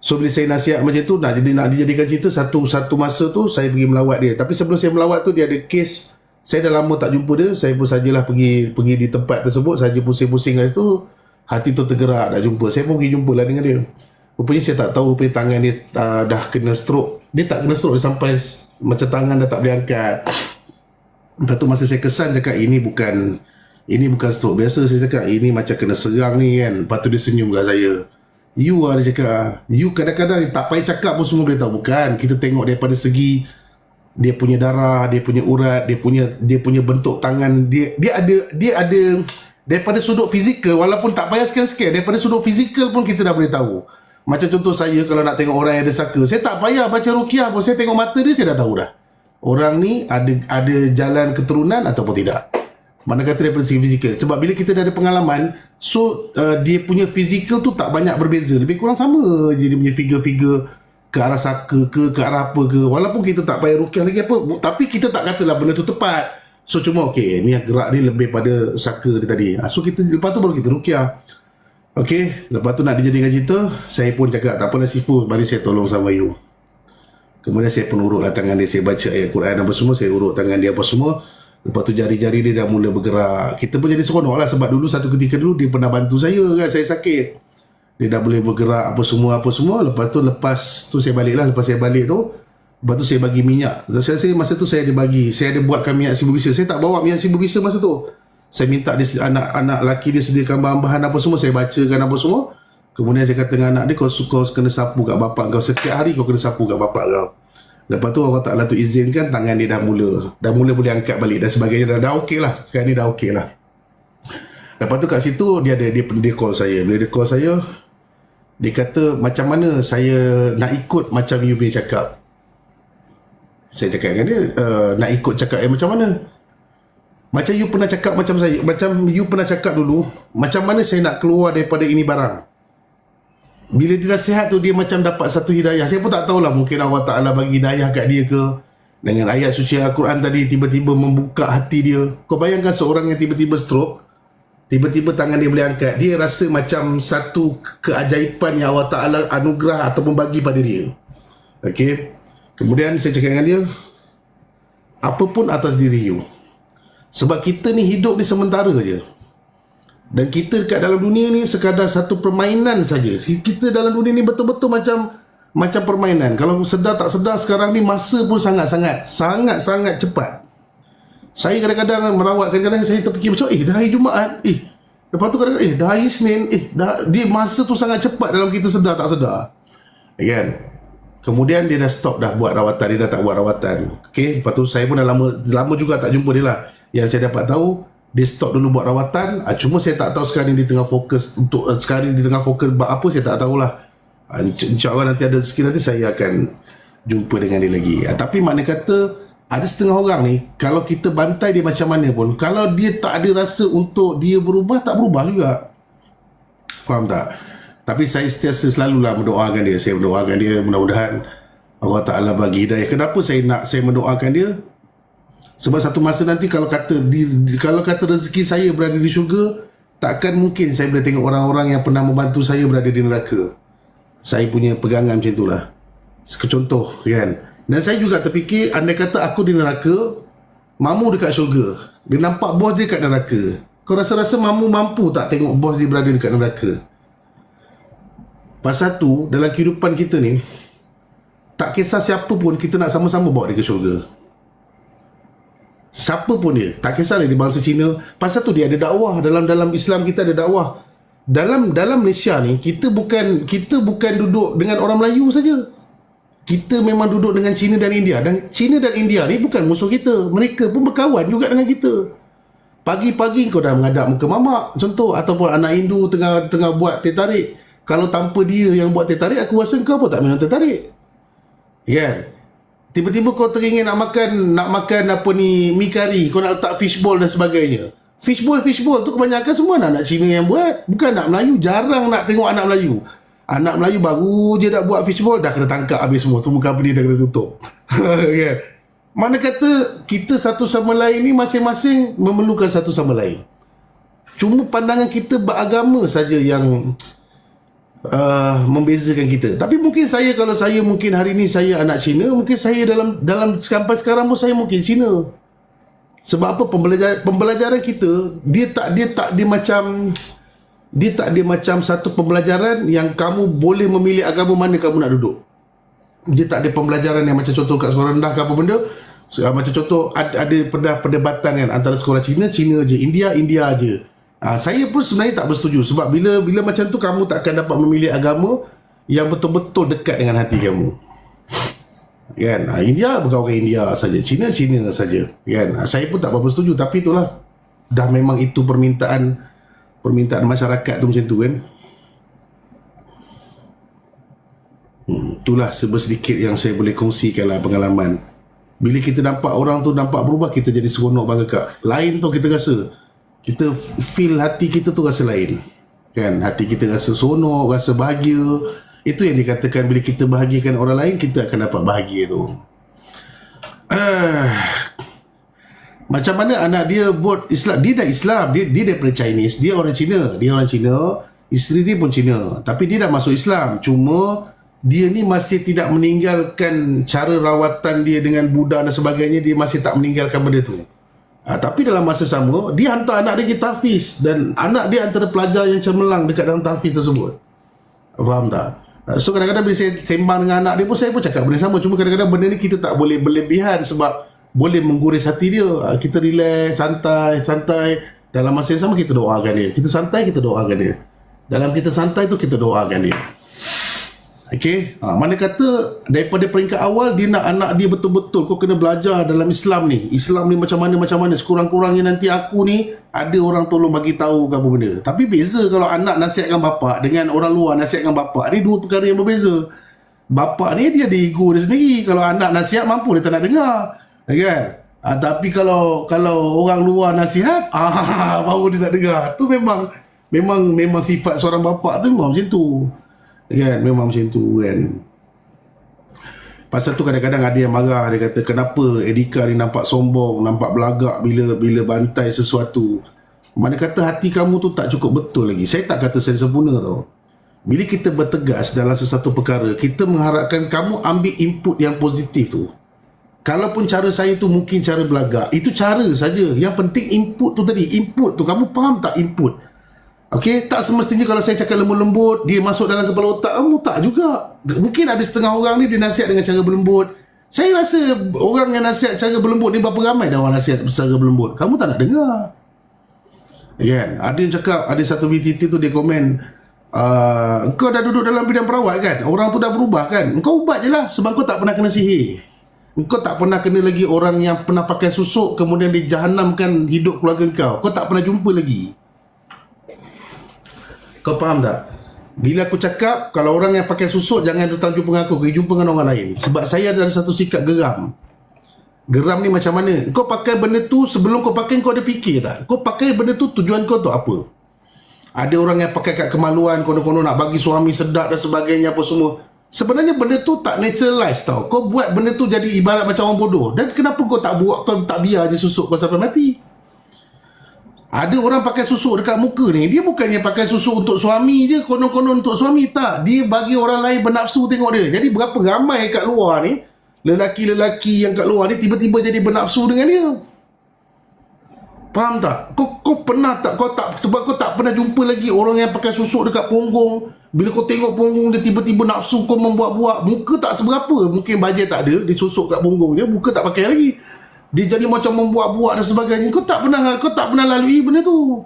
So bila saya nasihat macam tu, nak dijadikan cerita, satu masa tu saya pergi melawat dia. Tapi sebelum saya melawat tu, dia ada kes, saya dah lama tak jumpa dia. Saya pun sajalah pergi di tempat tersebut, saja pusing-pusing kat situ, hati tu tergerak nak jumpa. Saya pun pergi jumpa lah dengan dia. Rupanya saya tak tahu, rupanya tangan dia dah kena stroke. Dia tak kena stroke, dia sampai macam tangan dah tak boleh angkat. Lepas tu masa saya kesan cakap, ini bukan stroke biasa. Saya cakap, ini macam kena serang ni kan. Lepas tu dia senyum kat saya. You lah, dia cakap, you kadang-kadang tak payah cakap pun semua boleh tahu. Bukan, kita tengok daripada segi dia punya darah, dia punya urat, dia punya bentuk tangan, dia ada daripada sudut fizikal, walaupun tak payah scan, daripada sudut fizikal pun kita dah boleh tahu. Macam contoh saya, kalau nak tengok orang yang ada Saka, saya tak payah baca ruqyah pun, saya tengok mata dia, saya dah tahu dah orang ni ada jalan keturunan ataupun tidak. Mana kata daripada segi fizikal. Sebab bila kita dah ada pengalaman, so dia punya fizikal tu tak banyak berbeza, lebih kurang sama je dia punya figure-figure ke arah Saka ke arah apa ke. Walaupun kita tak payah ruqyah lagi apa, tapi kita tak katalah benda tu tepat. So cuma okey, ni gerak ni lebih pada Saka dia tadi. So kita lepas tu baru kita ruqyah. Okey, lepas tu nak dijadikan cerita, saya pun cakap, tak apalah Sifu, mari saya tolong sama you. Kemudian saya pun urutlah tangan dia, saya baca ayat Quran apa semua, saya urut tangan dia apa semua. Lepas tu jari-jari dia dah mula bergerak. Kita pun jadi seronok lah sebab dulu satu ketika dulu dia pernah bantu saya kan, saya sakit. Dia dah boleh bergerak apa semua. Lepas tu saya balik lah. Lepas saya balik tu, lepas tu saya bagi minyak. Saya masa tu saya ada buatkan minyak si berbisa. Saya tak bawa minyak si berbisa masa tu. Saya minta dia, anak lelaki dia sediakan bahan-bahan apa semua, saya bacakan apa semua. Kemudian saya kata dengan anak dia, kau kena sapu kat bapak kau, setiap hari kau kena sapu kat bapak kau. Lepas tu Allah Ta'ala tu izinkan, tangan dia dah mula boleh angkat balik dan sebagainya, dah okey lah. Sekarang ni dah okey lah. Lepas tu kat situ dia call saya. Bila dia call saya, dia kata, macam mana saya nak ikut macam you punya cakap. Saya cakap dengan dia, nak ikut cakap macam mana? Macam you pernah cakap macam saya, macam you pernah cakap dulu, macam mana saya nak keluar daripada ini barang. Bila dia dah sihat tu, dia macam dapat satu hidayah. Saya pun tak tahulah, mungkin Allah Ta'ala bagi hidayah kat dia ke, dengan ayat suci Al-Quran tadi tiba-tiba membuka hati dia. Kau bayangkan seorang yang tiba-tiba stroke, tiba-tiba tangan dia boleh angkat, dia rasa macam satu keajaiban yang Allah Ta'ala anugerah ataupun bagi pada dia. Okay. Kemudian saya cakap dengan dia, apapun atas diri you, sebab kita ni hidup ni sementara je. Dan kita dekat dalam dunia ni sekadar satu permainan saja. Kita dalam dunia ni betul-betul macam permainan. Kalau sedar tak sedar sekarang ni masa pun sangat-sangat cepat. Saya kadang-kadang merawat, kadang-kadang saya terfikir macam, dah hari Jumaat, lepas tu kadang-kadang, dah hari Isnin, dia masa tu sangat cepat dalam kita sedar tak sedar. Kan? Kemudian dia dah stop dah buat rawatan, dia dah tak buat rawatan. Okay? Lepas tu saya pun dah lama juga tak jumpa dia lah. Yang saya dapat tahu, dia stop dulu buat rawatan. Cuma saya tak tahu sekarang ni dia tengah fokus buat apa, saya tak tahulah. InsyaAllah nanti ada rezeki, nanti saya akan jumpa dengan dia lagi. Tapi makna kata, ada setengah orang ni, kalau kita bantai dia macam mana pun, kalau dia tak ada rasa untuk dia berubah, tak berubah juga. Faham tak? Tapi saya sentiasa selalulah mendoakan dia. Saya mendoakan dia, mudah-mudahan Allah Ta'ala bagi hidayah. Kenapa saya mendoakan dia? Sebab satu masa nanti kalau kata rezeki saya berada di syurga, takkan mungkin saya boleh tengok orang-orang yang pernah membantu saya berada di neraka. Saya punya pegangan macam itulah. Contoh kan. Dan saya juga terfikir, andai kata aku di neraka, Mamu dekat syurga, dia nampak bos dia kat neraka, kau rasa-rasa Mamu mampu tak tengok bos dia berada dekat neraka? Pasal tu, dalam kehidupan kita ni, tak kisah siapa pun, kita nak sama-sama bawa dia ke syurga. Siapa pun dia, tak kisahlah dia bangsa Cina. Pasal tu dia ada dakwah. Dalam Islam kita ada dakwah. Dalam Malaysia ni, kita bukan duduk dengan orang Melayu saja. kita memang duduk dengan China dan India, dan China dan India ni bukan musuh kita, mereka pun berkawan juga dengan kita. Pagi-pagi kau dah mengadap muka mamak contoh, ataupun anak Hindu tengah buat teh tarik, kalau tanpa dia yang buat teh tarik, aku rasa kau pun tak minum teh tarik, kan? Tiba-tiba kau teringin nak makan apa ni, mi kari, kau nak letak fishball dan sebagainya. Fishball tu kebanyakan semua anak Cina yang buat, bukan anak Melayu. Jarang nak tengok anak Melayu. Anak Melayu baru je nak buat fishball, dah kena tangkap habis semua. Semua company dah kena tutup. Kan? Mana kata kita satu sama lain ni masing-masing memerlukan satu sama lain. Cuma pandangan kita beragama saja yang membezakan kita. Tapi mungkin kalau saya mungkin hari ni saya anak Cina, mungkin saya dalam sampai sekarang pun saya mungkin Cina. Sebab apa? Pembelajaran kita dia tak dia macam satu pembelajaran yang kamu boleh memilih agama mana kamu nak duduk. Dia tak ada pembelajaran yang macam contoh kat sekolah rendah ke apa benda. Macam contoh ada perdebatan kan antara sekolah Cina je, India je. Saya pun sebenarnya tak bersetuju, sebab bila macam tu kamu tak akan dapat memilih agama yang betul-betul dekat dengan hati kamu. Kan? India bergaul dengan India saja, Cina saja. Kan? Saya pun tak berapa setuju, tapi itulah dah memang itu permintaan masyarakat tu macam tu kan. Itulah sedikit yang saya boleh kongsikan lah pengalaman. Bila kita nampak orang tu nampak berubah, kita jadi seronok bangga. Lain tu kita rasa, kita feel hati kita tu rasa lain kan, hati kita rasa seronok, rasa bahagia. Itu yang dikatakan bila kita bahagiakan orang lain, kita akan dapat bahagia tu. Macam mana anak dia buat Islam, dia dah Islam, dia daripada Chinese, dia orang Cina, isteri dia pun Cina, tapi dia dah masuk Islam. Cuma dia ni masih tidak meninggalkan cara rawatan dia dengan Buddha dan sebagainya, dia masih tak meninggalkan benda tu. Tapi dalam masa sama, dia hantar anak dia pergi tahfiz, dan anak dia antara pelajar yang cemerlang dekat dalam tahfiz tersebut. Faham tak? So kadang-kadang bila saya sembang dengan anak dia pun, saya pun cakap benda sama. Cuma kadang-kadang benda ni kita tak boleh berlebihan, sebab boleh mengguris hati dia. Kita relax, santai. Dalam masa yang sama kita doakan dia. Kita santai, kita doakan dia. Dalam kita santai tu kita doakan dia. Okey, mana kata daripada peringkat awal dia nak anak dia betul-betul kau kena belajar dalam Islam ni. Islam ni macam mana. Sekurang-kurangnya nanti aku ni ada orang tolong bagi tahu ke apa benda. Tapi beza kalau anak nasihatkan bapak dengan orang luar nasihatkan bapak. Ni dua perkara yang berbeza. Bapak ni dia ada ego dia sendiri. Kalau anak nasihat mampu dia tak nak dengar. Kan? Tapi kalau orang luar nasihat, baru dia nak dengar. Tu memang sifat seorang bapak tu memang macam tu. Kan, memang macam tu kan. Pasal tu kadang-kadang ada yang marah, dia kata kenapa Edika ni nampak sombong, nampak belagak bila bantai sesuatu. Mana kata hati kamu tu tak cukup betul lagi. Saya tak kata saya sempurna tau. Bila kita bertegas dalam sesuatu perkara, kita mengharapkan kamu ambil input yang positif tu. Kalaupun cara saya tu mungkin cara belagak, itu cara saja. Yang penting input tu tadi, input tu kamu faham tak input? Okey, tak semestinya kalau saya cakap lembut-lembut dia masuk dalam kepala otak kamu, tak juga. Mungkin ada setengah orang ni dia nasihat dengan cara berlembut. Saya rasa orang yang nasihat cara berlembut ni berapa ramai dah orang nasihat cara berlembut. Kamu tak nak dengar. Kan? Ada yang cakap, ada satu VTT tu dia komen, kau dah duduk dalam bidang perawat kan? Orang tu dah berubah kan? Kau ubat je lah sebab kau tak pernah kena sihir. Kau tak pernah kena lagi orang yang pernah pakai susuk kemudian dijahanamkan hidup keluarga kau. Kau tak pernah jumpa lagi. Kau faham tak? Bila aku cakap kalau orang yang pakai susuk jangan datang jumpa dengan aku, pergi jumpa dengan orang lain. Sebab saya ada satu sikap geram. Geram ni macam mana? Kau pakai benda tu, sebelum kau pakai kau ada fikir tak? Kau pakai benda tu tujuan kau tu apa? Ada orang yang pakai kat kemaluan, konon-konon nak bagi suami sedap dan sebagainya apa semua. Sebenarnya benda tu tak naturalize tau. Kau buat benda tu jadi ibarat macam orang bodoh. Dan kenapa kau tak buat, kau tak biar je susuk kau sampai mati? Ada orang pakai susuk dekat muka ni, dia bukannya pakai susuk untuk suami je, konon-konon untuk suami, tak. Dia bagi orang lain bernafsu tengok dia. Jadi berapa ramai kat luar ni, lelaki-lelaki yang kat luar ni tiba-tiba jadi bernafsu dengan dia. Faham tak? Kau pernah tak, sebab kau tak pernah jumpa lagi orang yang pakai susuk dekat punggung. Bila kau tengok punggung dia tiba-tiba nafsu kau membuat-buat. Muka tak seberapa, mungkin bajet tak ada, dia susuk kat punggung dia, muka tak pakai lagi. Dia jadi macam membuat-buat dan sebagainya. Kau tak pernah lalui benda tu.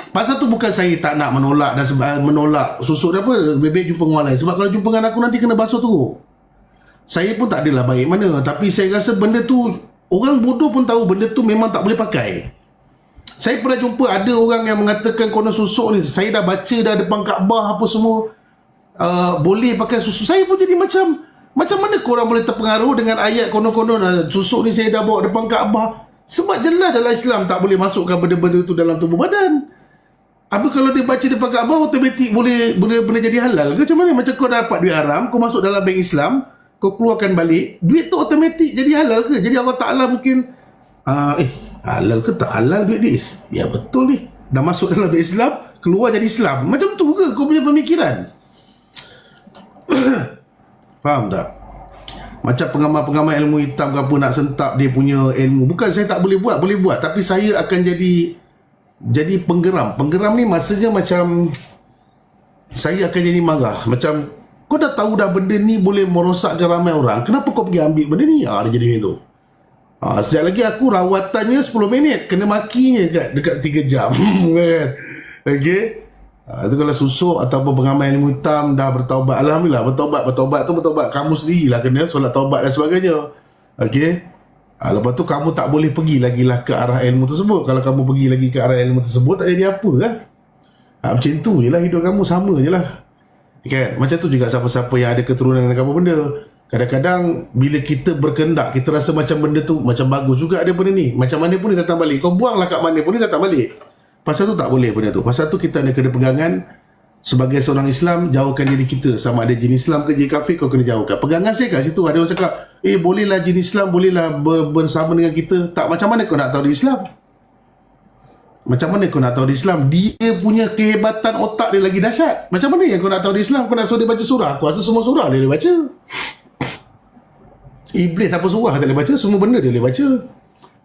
Pasal tu bukan saya tak nak menolak dan menolak susuk dia apa, lebih jumpa dengan orang lain. Sebab kalau jumpa dengan aku nanti kena basuh teruk. Saya pun tak adalah baik mana, tapi saya rasa benda tu, orang bodoh pun tahu benda tu memang tak boleh pakai. Saya pernah jumpa ada orang yang mengatakan konon susuk ni, saya dah baca dah depan Kaabah apa semua, boleh pakai susuk. Saya pun jadi macam mana korang boleh terpengaruh dengan ayat konon-konon susuk ni saya dah bawa depan Kaabah? Sebab jelas dalam Islam tak boleh masukkan benda-benda tu dalam tubuh badan. Apa kalau dia baca depan Kaabah automatik boleh benda jadi halal ke? Macam mana? Macam kau dapat duit haram, kau masuk dalam bank Islam, kau keluarkan balik, duit tu automatik jadi halal ke? Jadi Allah Ta'ala mungkin halal ke tak halal duit ni? Ya betul ni, dah masuk dalam bank Islam, keluar jadi Islam. Macam tu ke kau punya pemikiran? Faham tak? Macam pengamal-pengamal ilmu hitam ke apa nak sentap dia punya ilmu. Bukan saya tak boleh buat, boleh buat, tapi saya akan jadi penggeram. Penggeram ni maksudnya macam saya akan jadi marah. Macam kau dah tahu dah benda ni boleh merosakkan ramai orang, kenapa kau pergi ambil benda ni? Dia jadi macam tu. Sekejap lagi aku rawatannya 10 minit, kena makinya dekat 3 jam. Kan? Okay. Itu kalau susuk ataupun pengamal ilmu hitam dah bertaubat, alhamdulillah, bertaubat tu bertaubat kamu sendirilah, kena solat taubat dan sebagainya. Okey. Lepas tu kamu tak boleh pergi lagi lah ke arah ilmu tersebut. Kalau kamu pergi lagi ke arah ilmu tersebut, tak jadi apa kan? Macam tu je lah hidup kamu, sama je lah. Kan? Macam tu juga siapa-siapa yang ada keturunan dengan apa benda. Kadang-kadang bila kita berkendak, kita rasa macam benda tu macam bagus juga ada benda ni, macam mana pun dia datang balik. Kau buanglah kat mana pun dia datang balik. Pasal tu tak boleh benda tu. Pasal tu kita kena pegangan sebagai seorang Islam, jauhkan diri kita. Sama ada jin Islam ke jin kafir, kau kena jauhkan. Pegangan saya kat situ. Ada orang cakap, bolehlah jin Islam, bolehlah bersama dengan kita. Tak, macam mana kau nak tahu di Islam? Macam mana kau nak tahu di Islam? Dia punya kehebatan otak dia lagi dahsyat. Macam mana yang kau nak tahu di Islam? Kau nak suruh dia baca surah? Aku rasa semua surah dia boleh baca. Iblis apa surah tak boleh baca? Semua benda dia boleh baca.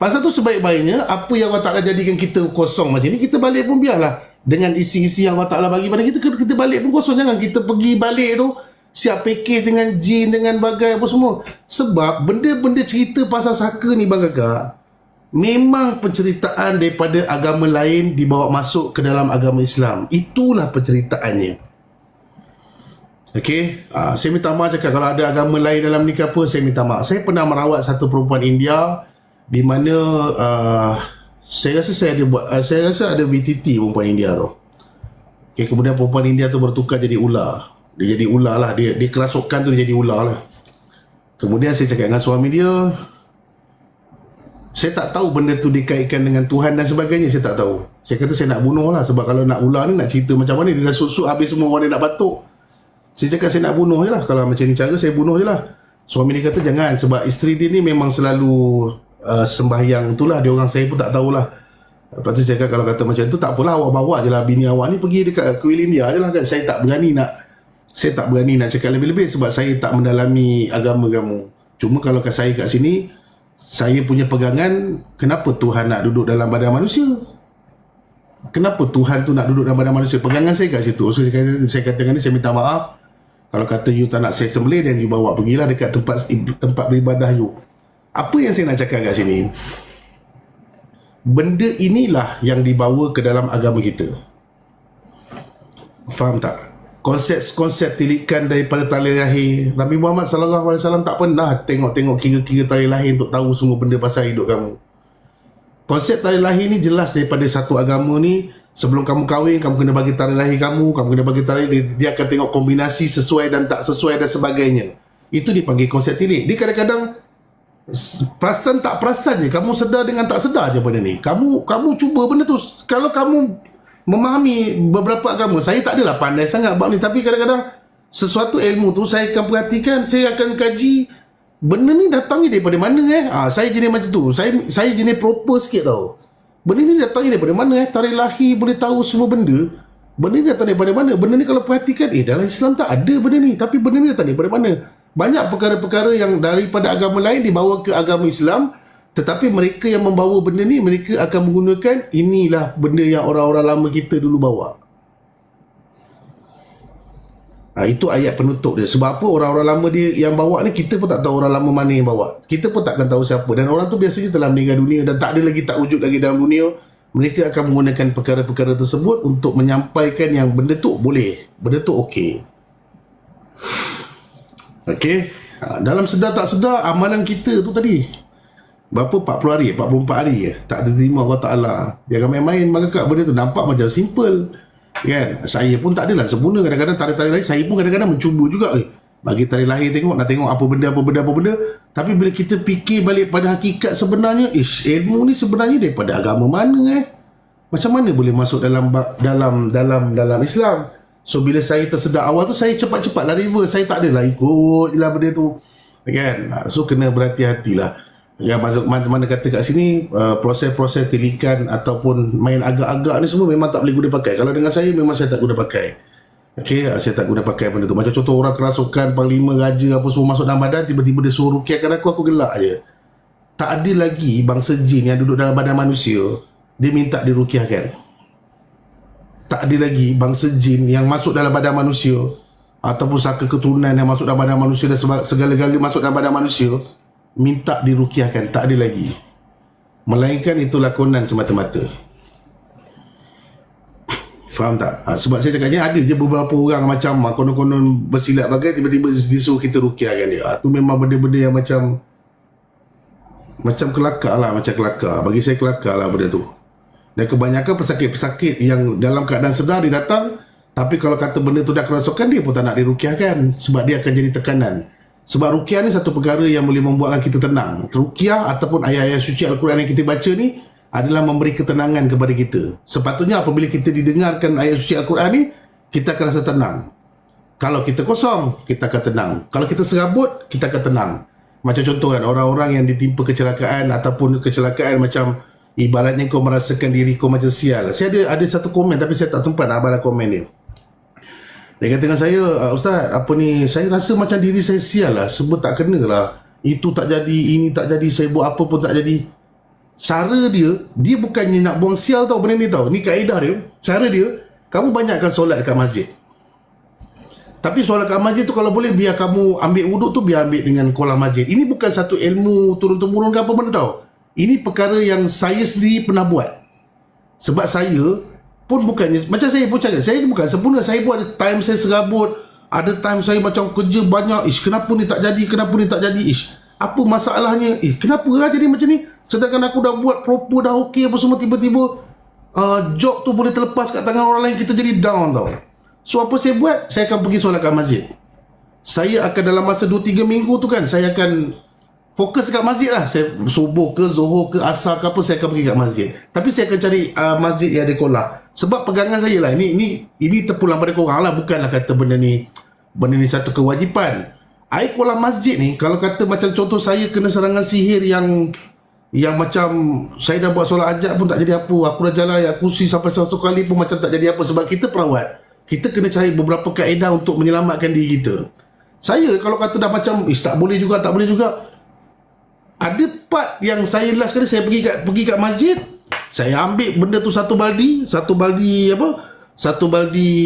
Pasal tu sebaik-baiknya apa yang Allah Ta'ala jadikan kita kosong macam ni, kita balik pun biarlah dengan isi-isi yang Allah Ta'ala bagi pada kita, kita balik pun kosong. Jangan kita pergi balik tu siap package dengan jin, dengan bagai apa semua. Sebab benda-benda cerita pasal saka ni Bang Kakak, memang penceritaan daripada agama lain dibawa masuk ke dalam agama Islam. Itulah penceritaannya. Okey, saya minta maaf cakap kalau ada agama lain dalam ni ke apa, saya minta maaf. Saya pernah merawat satu perempuan India di mana saya rasa ada VTT perempuan India tu. Okay, kemudian perempuan India tu bertukar jadi ular. Dia jadi ular lah, dia kerasukan tu dia jadi ular lah. Kemudian saya cakap dengan suami dia, saya tak tahu benda tu dikaitkan dengan Tuhan dan sebagainya, saya tak tahu. Saya kata saya nak bunuh lah, sebab kalau nak ular ni nak cerita macam mana, dia dah sut-sut habis semua orang dia nak batuk. Saya cakap saya nak bunuh je lah, kalau macam ni cara saya bunuh je lah. Suami dia kata jangan, sebab isteri dia ni memang selalu sembahyang itulah, dia orang saya pun tak tahulah. Lepas tu saya cakap kalau kata macam tu tak apalah, awak bawa je lah bini awak ni pergi dekat kuil India je lah kan. Saya tak berani nak cakap lebih-lebih sebab saya tak mendalami agama kamu. Cuma kalau saya kat sini, saya punya pegangan, kenapa Tuhan nak duduk dalam badan manusia? Kenapa Tuhan tu nak duduk dalam badan manusia? Pegangan saya kat situ. So saya katakan ni, saya minta maaf kalau kata you tak nak saya sembelih, dan you bawa pergilah dekat tempat beribadah you. Apa yang saya nak cakap kat sini, benda inilah yang dibawa ke dalam agama kita. Faham tak? Konsep tilikan daripada tali lahir. Nabi Muhammad SAW tak pernah tengok-tengok kira-kira tali lahir untuk tahu semua benda pasal hidup kamu. Konsep tali lahir ni jelas daripada satu agama ni. Sebelum kamu kahwin, kamu kena bagi tali lahir kamu, kena bagi tali, dia akan tengok kombinasi sesuai dan tak sesuai dan sebagainya. Itu dipanggil konsep tilik. Dia kadang-kadang perasan tak perasan je, kamu sedar dengan tak sedar je benda ni. Kamu cuba benda tu. Kalau kamu memahami beberapa agama, saya tak adalah pandai sangat bab ni, tapi kadang-kadang sesuatu ilmu tu saya akan perhatikan, saya akan kaji benda ni datangnya daripada mana saya jenis macam tu. Saya jenis proper sikit tau. Benda ni datangnya daripada mana tarikh lahir, boleh tahu semua benda. Benda ni datang daripada mana? Benda ni kalau perhatikan, dalam Islam tak ada benda ni, tapi benda ni datang daripada mana? Banyak perkara-perkara yang daripada agama lain dibawa ke agama Islam, tetapi mereka yang membawa benda ni, mereka akan menggunakan inilah benda yang orang-orang lama kita dulu bawa. Itu ayat penutup dia. Sebab apa orang-orang lama dia yang bawa ni, kita pun tak tahu orang lama mana yang bawa. Kita pun takkan tahu siapa. Dan orang tu biasanya telah meninggal dunia dan tak ada lagi, tak wujud lagi dalam dunia. Mereka akan menggunakan perkara-perkara tersebut untuk menyampaikan yang benda tu boleh, benda tu okey. Okey. Dalam sedar tak sedar, amalan kita tu tadi berapa 40 hari 44 hari tak diterima Allah Ta'ala. Jangan main-main maka benda tu nampak macam simple kan. Saya pun tak adalah sempurna. Kadang-kadang tari-tari lain saya pun kadang-kadang mencuba juga bagi tari lahir tengok, nak tengok apa benda. Tapi bila kita fikir balik pada hakikat sebenarnya, ilmu ni sebenarnya daripada agama mana macam mana boleh masuk dalam Islam. So bila saya tersedar awal tu, saya cepat-cepat lah reverse. Saya tak adalah ikut lah benda tu kan. So kena berhati-hatilah. Ya, mana kata kat sini proses-proses telikan ataupun main agak-agak ni semua memang tak boleh guna pakai. Kalau dengan saya memang saya tak guna pakai. Okey, saya tak guna pakai benda tu. Macam contoh orang kerasukan, panglima, raja apa semua masuk dalam badan, tiba-tiba dia suruh rukiahkan aku gelak je. Tak ada lagi bangsa jin yang duduk dalam badan manusia dia minta dirukiahkan. Tak ada lagi bangsa jin yang masuk dalam badan manusia ataupun saka keturunan yang masuk dalam badan manusia dan segala-galanya masuk dalam badan manusia minta dirukiahkan. Tak ada lagi, melainkan itu lakonan semata-mata. Faham tak? Sebab saya cakapnya ada je beberapa orang macam konon-konon bersilat bagai tiba-tiba disuruh kita rukiahkan dia. Tu memang benda-benda yang macam kelakar lah. Macam kelakar. Bagi saya kelakar lah benda tu. Dan kebanyakan pesakit-pesakit yang dalam keadaan sedar dia datang, tapi kalau kata benda tu dah kerasukan, dia pun tak nak dirukiahkan sebab dia akan jadi tekanan. Sebab rukiah ni satu perkara yang boleh membuatkan kita tenang. Rukiah ataupun ayat-ayat suci Al-Quran yang kita baca ni adalah memberi ketenangan kepada kita. Sepatutnya apabila kita didengarkan ayat suci Al-Quran ni, kita akan rasa tenang. Kalau kita kosong, kita akan tenang. Kalau kita serabut, kita akan tenang. Macam contoh kan, orang-orang yang ditimpa kecelakaan ataupun kecelakaan macam ibaratnya kau merasakan diri kau macam sial. Saya ada satu komen tapi saya tak sempat nak balas komen dia. Dia kata dengan saya, Ustaz, apa ni, saya rasa macam diri saya sial lah, sebab tak kena lah. Itu tak jadi, ini tak jadi, saya buat apa pun tak jadi. Cara dia bukannya nak buang sial tau benda ni tau. Ni kaedah dia. Cara dia, kamu banyakkan solat dekat masjid. Tapi solat kat masjid tu kalau boleh biar kamu ambil wuduk tu biar ambil dengan kolam masjid. Ini bukan satu ilmu turun-temurun ke apa benda tau. Ini perkara yang saya sendiri pernah buat. Sebab saya pun bukannya, macam saya pun cakap, saya bukan sempurna. Saya pun ada time saya serabut, ada time saya macam kerja banyak. Kenapa ni tak jadi, kenapa ni tak jadi, apa masalahnya, kenapa lah jadi macam ni. Sedangkan aku dah buat proper, dah okey apa semua, tiba-tiba job tu boleh terlepas kat tangan orang lain, kita jadi down tau. So apa saya buat, saya akan pergi solat kat masjid. Saya akan dalam masa 2-3 minggu tu kan, saya akan fokus kat masjid lah. Saya subuh ke, zuhur ke, asar ke apa, saya akan pergi kat masjid. Tapi saya akan cari masjid yang ada kolam. Sebab pegangan saya lah, ini terpulang pada korang lah. Bukanlah kata benda ni satu kewajipan. Air kolam masjid ni, kalau kata macam contoh saya kena serangan sihir yang macam saya dah buat solat hajat pun tak jadi apa, aku dah jalan ayat kursi sampai 100 kali pun macam tak jadi apa. Sebab kita perawat, kita kena cari beberapa kaedah untuk menyelamatkan diri kita. Saya kalau kata dah macam tak boleh juga, ada part yang saya last kali saya pergi kat masjid, saya ambil benda tu satu baldi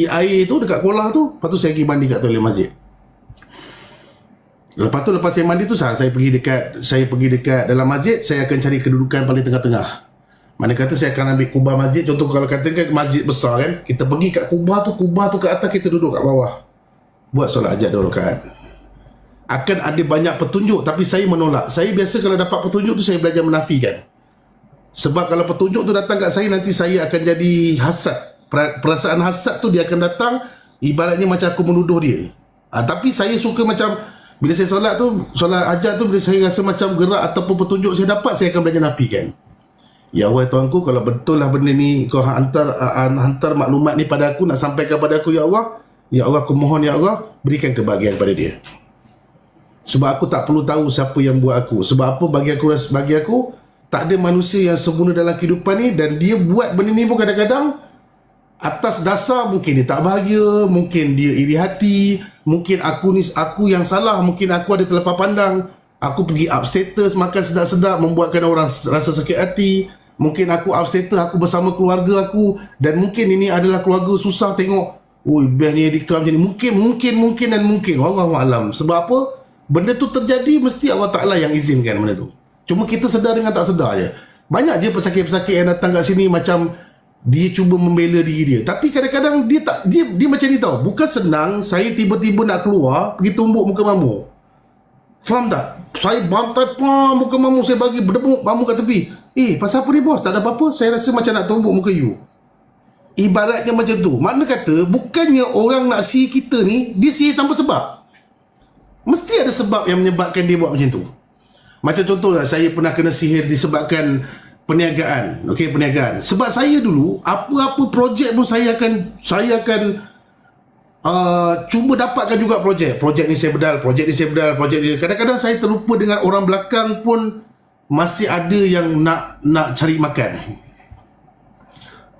air tu dekat kolah tu, lepas tu saya pergi mandi kat toilet masjid. Lepas saya mandi tu saya pergi dekat dalam masjid, saya akan cari kedudukan paling tengah-tengah. Mana kata saya akan ambil kubah masjid, contoh kalau katakan masjid besar kan, kita pergi kat kubah tu kat atas, kita duduk kat bawah buat solat hajat 2 rakaat. Akan ada banyak petunjuk, tapi saya menolak. Saya biasa kalau dapat petunjuk tu saya belajar menafikan. Sebab kalau petunjuk tu datang kat saya, nanti saya akan jadi hasad. Perasaan hasad tu dia akan datang, ibaratnya macam aku menuduh dia. Tapi saya suka macam bila saya solat hajat tu, bila saya rasa macam gerak ataupun petunjuk saya dapat, saya akan belajar nafikan. Ya Allah Tuanku, kalau betul lah benda ni kau hantar maklumat ni pada aku, nak sampaikan pada aku, ya Allah aku mohon ya Allah, berikan kebahagiaan pada dia. Sebab aku tak perlu tahu siapa yang buat aku. Sebab apa, bagi aku tak ada manusia yang sempurna dalam kehidupan ni. Dan dia buat benda ni pun kadang-kadang atas dasar mungkin dia tak bahagia, mungkin dia iri hati, mungkin aku yang salah, mungkin aku ada terlepas pandang, aku pergi up status, makan sedap-sedap, membuatkan orang rasa sakit hati. Mungkin aku up status, aku bersama keluarga aku, dan mungkin ini adalah keluarga susah tengok, best ni Adika macam ni. Mungkin Wallahualam. Sebab apa? Benda tu terjadi mesti Allah Ta'ala yang izinkan benda tu. Cuma kita sedar dengan tak sedar je. Banyak je pesakit-pesakit yang datang kat sini macam dia cuba membela diri dia. Tapi kadang-kadang dia macam ni tau. Bukan senang saya tiba-tiba nak keluar pergi tumbuk muka mamu. Faham tak? Saya bantai muka mamu, saya bagi berdebuk mamu kat tepi. Pasal apa ni bos? Tak ada apa-apa. Saya rasa macam nak tumbuk muka you. Ibaratnya macam tu. Makna kata, bukannya orang nak sihir kita ni, dia sihir tanpa sebab. Mesti ada sebab yang menyebabkan dia buat macam tu. Macam contohlah, saya pernah kena sihir disebabkan perniagaan. Okey, perniagaan. Sebab saya dulu, apa-apa projek pun saya akan cuba dapatkan juga projek ni saya bedal, projek ni saya bedal, projek ni. Kadang-kadang saya terlupa dengan orang belakang pun masih ada yang nak cari makan.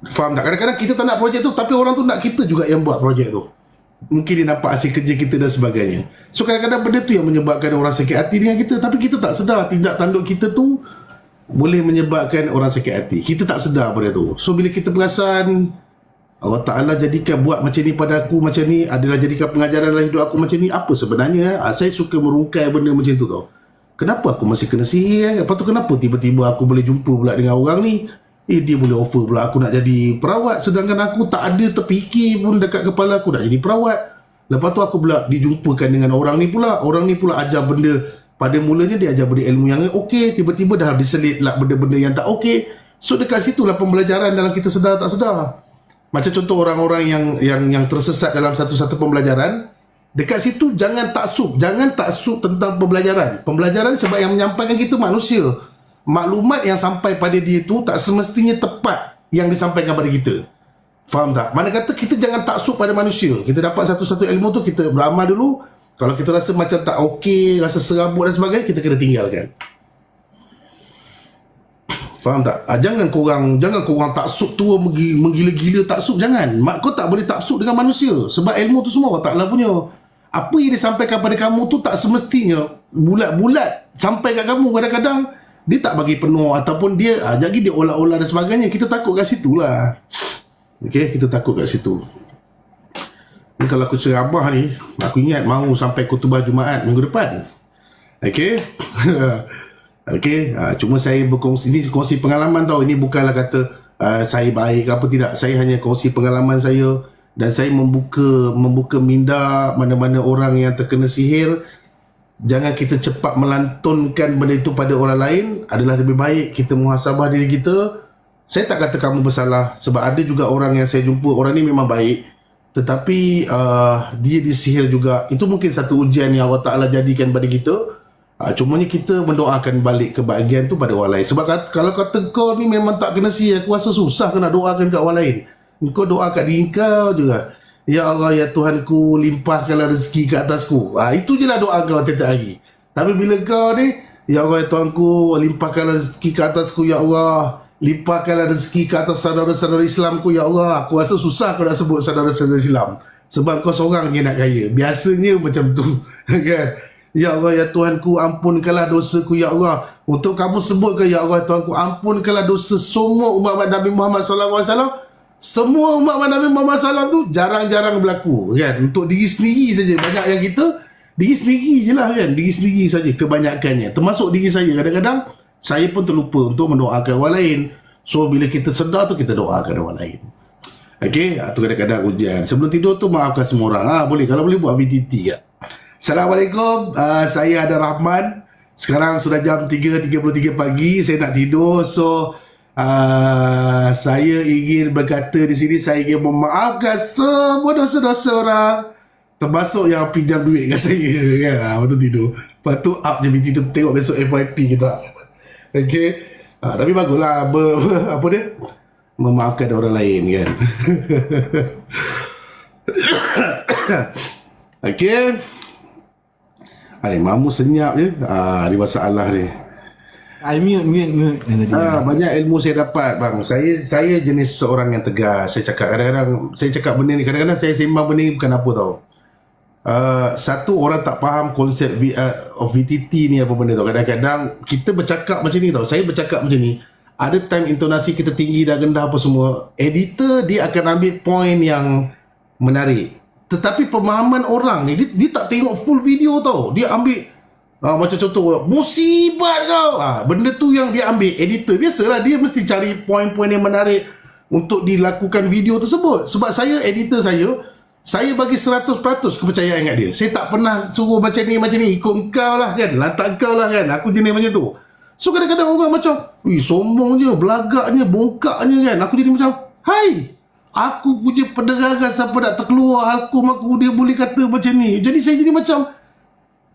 Faham tak? Kadang-kadang kita tak nak projek tu, tapi orang tu nak kita juga yang buat projek tu. Mungkin dia nampak hasil kerja kita dan sebagainya. So kadang-kadang benda tu yang menyebabkan orang sakit hati dengan kita, tapi kita tak sedar tindak tanduk kita tu boleh menyebabkan orang sakit hati. Kita tak sedar benda tu. So bila kita perasan Allah Ta'ala jadikan buat macam ni pada aku, macam ni adalah jadikan pengajaran dalam hidup aku macam ni, apa sebenarnya? Saya suka merungkai benda macam tu tau. Kenapa aku masih kena sihir? Lepas tu kenapa tiba-tiba aku boleh jumpa pula dengan orang ni? Dia boleh offer pula aku nak jadi perawat, sedangkan aku tak ada terfikir pun dekat kepala aku nak jadi perawat. Lepas tu aku pula dijumpakan dengan orang ni pula. Orang ni pula ajar benda, pada mulanya dia ajar benda ilmu yang okey, tiba-tiba dah diselit lah benda-benda yang tak okey. So dekat situlah pembelajaran dalam kita sedar tak sedar. Macam contoh orang-orang yang tersesat dalam satu-satu pembelajaran, dekat situ jangan taksub tentang pembelajaran. Pembelajaran sebab yang menyampaikan kita manusia. Maklumat yang sampai pada dia tu tak semestinya tepat yang disampaikan pada kita. Faham tak? Mana kata kita jangan taksub pada manusia. Kita dapat satu-satu ilmu tu, kita beramal dulu. Kalau kita rasa macam tak okey, rasa serabut dan sebagainya, kita kena tinggalkan. Faham tak? Jangan korang taksub tu menggila-gila taksub, jangan. Kau tak boleh taksub dengan manusia sebab ilmu tu semua Allah Ta'ala punya. Apa yang disampaikan pada kamu tu tak semestinya bulat-bulat sampai kat kamu. Kadang-kadang dia tak bagi penuh, ataupun dia jadi dia olah-olah dan sebagainya. Kita takut kat situ lah. Okay, kita takut kat situ. Ni kalau aku ceramah ni, aku ingat mahu sampai khutbah Jumaat minggu depan. Okay. Okey, cuma saya berkongsi, ini kongsi pengalaman tau. Ini bukanlah kata saya baik apa tidak. Saya hanya kongsi pengalaman saya, dan saya membuka minda mana-mana orang yang terkena sihir. Jangan kita cepat melantunkan benda itu pada orang lain. Adalah lebih baik kita muhasabah diri kita. Saya tak kata kamu bersalah, sebab ada juga orang yang saya jumpa, orang ni memang baik, tetapi dia disihir juga. Itu mungkin satu ujian yang Allah Ta'ala jadikan pada kita. Cumanya kita mendoakan balik kebahagiaan tu pada orang lain. Sebab kalau kata kau ni memang tak kena sihir, aku rasa susah kena doakan kat orang lain. Kau doa kat diri kau juga. Ya Allah, ya Tuhanku, limpahkanlah rezeki ke atasku. Itu je lah doa kau tiap hari. Tapi bila kau ni, ya Allah, ya Tuhanku, limpahkanlah rezeki ke atasku, ya Allah, limpahkanlah rezeki ke atas saudara-saudara Islamku, ya Allah. Aku rasa susah kau nak sebut saudara-saudara Islam, sebab kau seorang je nak kaya. Biasanya macam tu. Kan? Ya Allah, ya Tuhanku, ampunkanlah dosaku, ya Allah. Untuk kamu sebutkan, ya Allah, ya Tuhanku, ampunkanlah dosa semua umat Nabi Muhammad SAW. Semua umat Nabi Muhammad SAW tu jarang-jarang berlaku, kan? Untuk diri sendiri saja. Banyak yang kita diri sendiri je lah, kan? Diri sendiri saja kebanyakannya. Termasuk diri saya. Kadang-kadang saya pun terlupa untuk mendoakan orang lain. So bila kita sedar tu, kita doakan orang lain. Okay, tu kadang-kadang ujian. Sebelum tidur tu maafkan semua orang. Boleh, kalau boleh buat VTT ya. Assalamualaikum, saya Adam Rahman. Sekarang sudah jam 3.33 pagi. Saya nak tidur. So saya ingin berkata di sini, saya ingin memaafkan semua dosa-dosa orang, termasuk yang pinjam duit dengan saya, kan? Waktu tidur. Lepas tu up je VTT tu, tengok besok FYP kita. Okay, tapi baguslah apa dia, memaafkan orang lain, kan? Okay. Mamu senyap je. Ada masalah ni. Mute. Banyak ilmu saya dapat, bang. Saya jenis seorang yang tegas. Saya cakap kadang-kadang, saya cakap benda ni, kadang-kadang saya sembang benda ni bukan apa tau. Satu, orang tak faham konsep of VTT ni apa benda tau. Kadang-kadang kita bercakap macam ni tau. Saya bercakap macam ni, ada time intonasi kita tinggi dan rendah apa semua. Editor dia akan ambil point yang menarik. Tetapi pemahaman orang ni, dia tak tengok full video tau. Dia ambil macam contoh, musibat kau. Benda tu yang dia ambil. Editor biasalah, dia mesti cari poin-poin yang menarik untuk dilakukan video tersebut. Sebab saya, editor saya, Saya bagi 100% kepercayaan kat dia. Saya tak pernah suruh macam ni, ikut kau lah kan, lantak kau lah kan. Aku jenis macam tu. So kadang-kadang orang macam, sombong je, belagaknya, bongkaknya kan. Aku jadi macam, hai, aku punya pendengaran sampai nak terkeluar halkum aku, dia boleh kata macam ni. Jadi saya jadi macam,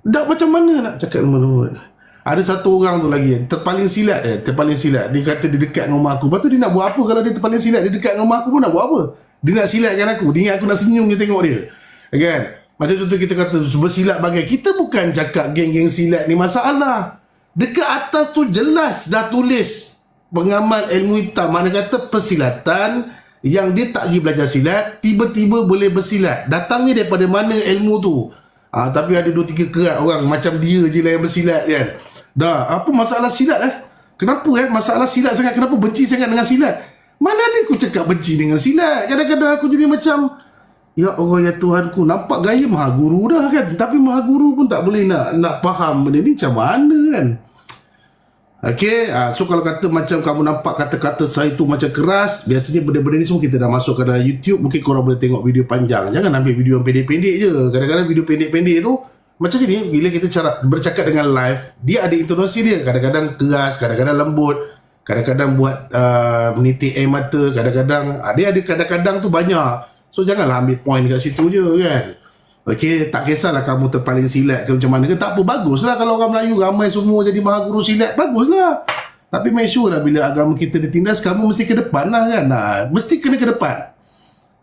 dah macam mana nak cakap lembut-lembut. Ada satu orang tu lagi, terpaling silat. Dia kata dia dekat dengan rumah aku. Lepas tu dia nak buat apa kalau dia terpaling silat? Dia dekat dengan rumah aku pun nak buat apa? Dia nak silatkan aku. Dia ingat aku nak senyum je tengok dia. Kan? Macam contoh kita kata bersilat bagai. Kita bukan cakap geng-geng silat ni masalah. Dekat atas tu jelas dah tulis pengamal ilmu hitam. Mana kata persilatan yang dia tak pergi belajar silat, tiba-tiba boleh bersilat. Datangnya daripada mana ilmu tu? Tapi ada 2-3 kerat orang macam dia je lah yang bersilat kan. Dah, apa masalah silat Kenapa masalah silat sangat? Kenapa benci sangat dengan silat? Mana ada aku cakap benci dengan silat? Kadang-kadang aku jadi macam, ya Allah ya Tuhanku, nampak gaya Maha Guru dah kan. Tapi Maha Guru pun tak boleh nak faham benda ni macam mana kan. Okay, so kalau kata macam kamu nampak kata-kata saya tu macam keras, biasanya benda-benda ni semua kita dah masuk ke dalam YouTube. Mungkin korang boleh tengok video panjang. Jangan ambil video yang pendek-pendek je. Kadang-kadang video pendek-pendek tu macam ni, bila kita cara bercakap dengan live, dia ada intonasi dia. Kadang-kadang keras, kadang-kadang lembut, kadang-kadang buat menitik air mata, kadang-kadang dia ada kadang-kadang tu banyak. So janganlah ambil point kat situ je kan. Okay, tak kisahlah kamu terpaling silat ke macam mana ke, tak apa, baguslah kalau orang Melayu ramai semua jadi Maha Guru silat, baguslah. Tapi make sure lah bila agama kita ditindas, kamu mesti ke depan lah kan. Mesti kena ke depan.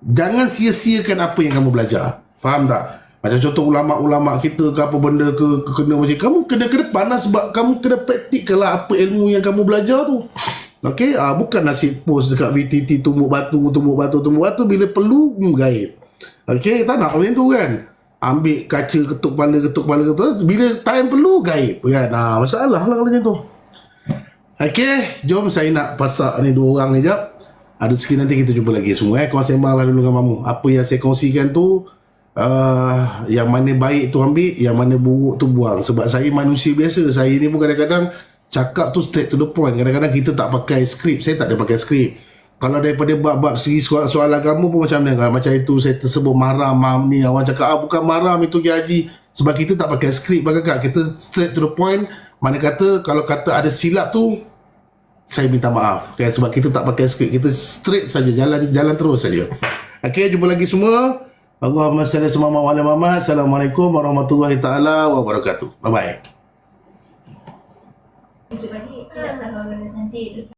Jangan sia-siakan apa yang kamu belajar. Faham tak? Macam contoh ulama-ulama kita ke apa benda ke kena macam, kamu kena ke depan lah, sebab kamu kena praktikkan lah apa ilmu yang kamu belajar tu. Okay, bukan nasib post dekat VTT tumbuk batu, bila perlu gaib. Okay, tak nak macam tu kan. Ambil kaca ketuk kepala, bila time perlu gaib kan. Masalah lah kalau macam tu. Okay, jom saya nak pasak ni 2 orang ni jap. Ada sikit nanti kita jumpa lagi semua. Kau sembang lah dulu dengan mamu. Apa yang saya kongsikan tu, yang mana baik tu ambil, yang mana buruk tu buang. Sebab saya manusia biasa. Saya ni pun kadang-kadang cakap tu straight to the point. Kadang-kadang kita tak pakai skrip. Saya tak ada pakai skrip. Kalau daripada bab-bab segi soal agama pun macam ni. Macam itu saya tersebut maram ni. Orang cakap bukan maram itu Kiai Haji. Sebab kita tak pakai skrip. Kita straight to the point. Mana kata kalau kata ada silap tu, saya minta maaf. Okay? Sebab kita tak pakai skrip. Kita straight saja, jalan terus saja. Okay, jumpa lagi semua. Allahumma salli ala Muhammad. Assalamualaikum warahmatullahi taala wabarakatuh. Bye bye. Nanti